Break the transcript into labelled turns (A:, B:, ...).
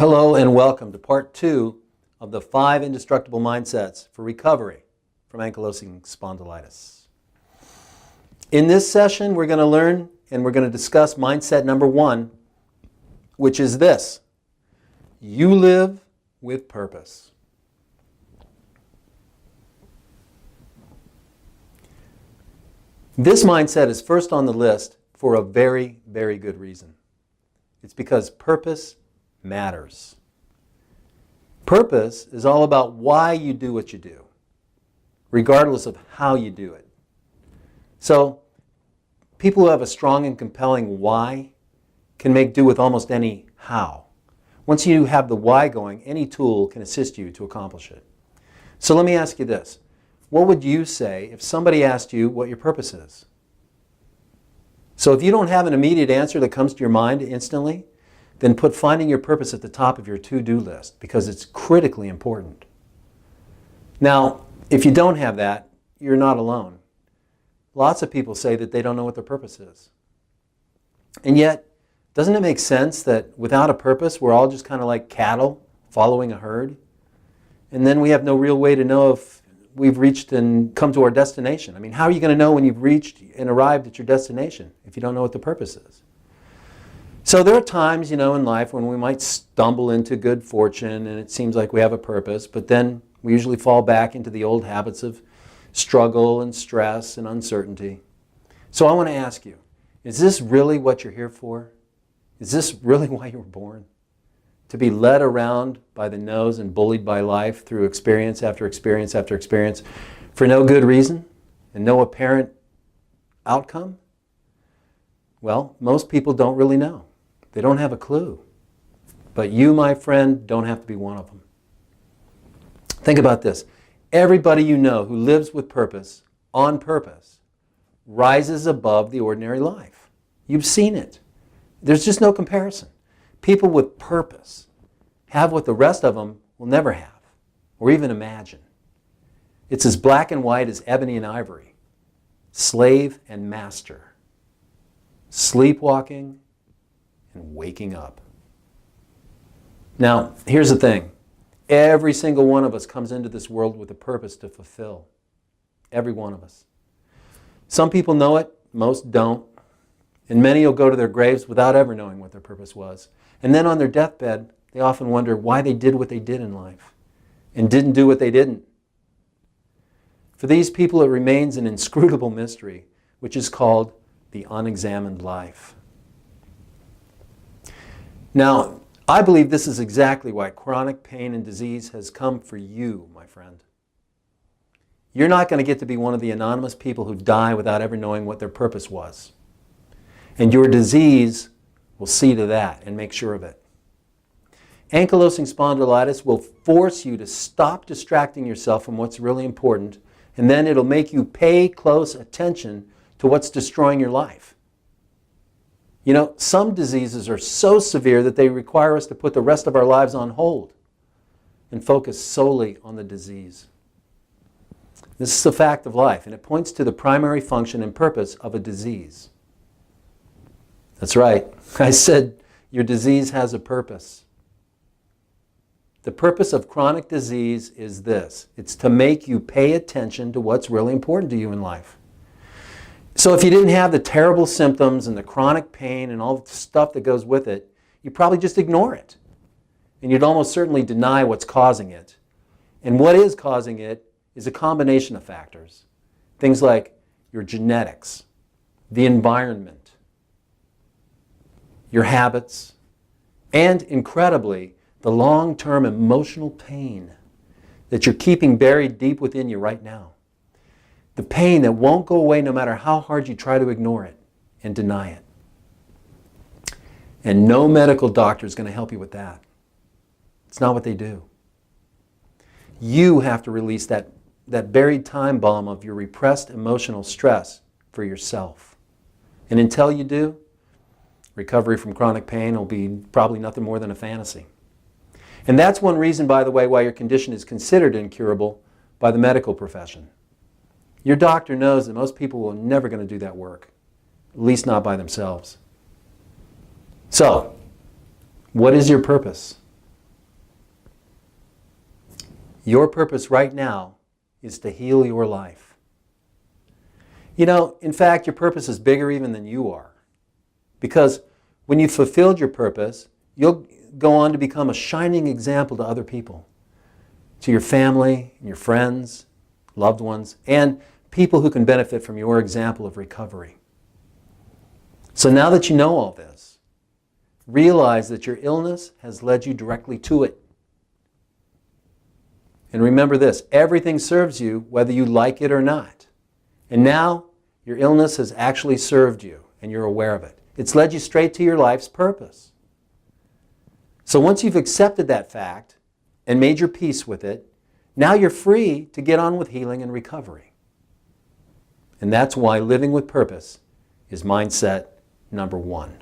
A: Hello and welcome to part 2 of the 5 indestructible mindsets for recovery from ankylosing spondylitis. In this session, we're going to learn and we're going to discuss mindset number 1, which is this: you live with purpose. This mindset is first on the list for a very, very good reason. It's because purpose matters. Purpose is all about why you do what you do, regardless of how you do it. So, people who have a strong and compelling why can make do with almost any how. Once you have the why going, any tool can assist you to accomplish it. So let me ask you this. What would you say if somebody asked you what your purpose is? So if you don't have an immediate answer that comes to your mind instantly, then put finding your purpose at the top of your to-do list, because it's critically important. Now, if you don't have that, you're not alone. Lots of people say that they don't know what their purpose is. And yet, doesn't it make sense that without a purpose, we're all just kind of like cattle following a herd? And then we have no real way to know if we've reached and come to our destination. I mean, how are you going to know when you've reached and arrived at your destination if you don't know what the purpose is? So there are times, in life when we might stumble into good fortune and it seems like we have a purpose, but then we usually fall back into the old habits of struggle and stress and uncertainty. So I want to ask you, is this really what you're here for? Is this really why you were born? To be led around by the nose and bullied by life through experience after experience after experience for no good reason and no apparent outcome? Well, most people don't really know. They don't have a clue. But you, my friend, don't have to be one of them. Think about this. Everybody you know who lives with purpose, on purpose, rises above the ordinary life. You've seen it. There's just no comparison. People with purpose have what the rest of them will never have, or even imagine. It's as black and white as ebony and ivory, slave and master, sleepwalking and waking up. Now, here's the thing. Every single one of us comes into this world with a purpose to fulfill. Every one of us. Some people know it, most don't. And many will go to their graves without ever knowing what their purpose was. And then on their deathbed, they often wonder why they did what they did in life and didn't do what they didn't. For these people, it remains an inscrutable mystery, which is called the unexamined life. Now, I believe this is exactly why chronic pain and disease has come for you, my friend. You're not going to get to be one of the anonymous people who die without ever knowing what their purpose was. And your disease will see to that and make sure of it. Ankylosing spondylitis will force you to stop distracting yourself from what's really important, and then it'll make you pay close attention to what's destroying your life. Some diseases are so severe that they require us to put the rest of our lives on hold and focus solely on the disease. This is a fact of life, and it points to the primary function and purpose of a disease. That's right. I said your disease has a purpose. The purpose of chronic disease is this. It's to make you pay attention to what's really important to you in life. So if you didn't have the terrible symptoms and the chronic pain and all the stuff that goes with it, you'd probably just ignore it. And you'd almost certainly deny what's causing it. And what is causing it is a combination of factors. Things like your genetics, the environment, your habits, and incredibly, the long-term emotional pain that you're keeping buried deep within you right now. The pain that won't go away no matter how hard you try to ignore it and deny it. And no medical doctor is going to help you with that. It's not what they do. You have to release that buried time bomb of your repressed emotional stress for yourself. And until you do, recovery from chronic pain will be probably nothing more than a fantasy. And that's one reason, by the way, why your condition is considered incurable by the medical profession. Your doctor knows that most people are never going to do that work, at least not by themselves. So, what is your purpose? Your purpose right now is to heal your life. You know, in fact, your purpose is bigger even than you are. Because when you've fulfilled your purpose, you'll go on to become a shining example to other people, to your family, your friends, loved ones, and people who can benefit from your example of recovery. So now that you know all this, realize that your illness has led you directly to it. And remember this, everything serves you whether you like it or not. And now your illness has actually served you and you're aware of it. It's led you straight to your life's purpose. So once you've accepted that fact and made your peace with it, now you're free to get on with healing and recovery. And that's why living with purpose is mindset number 1.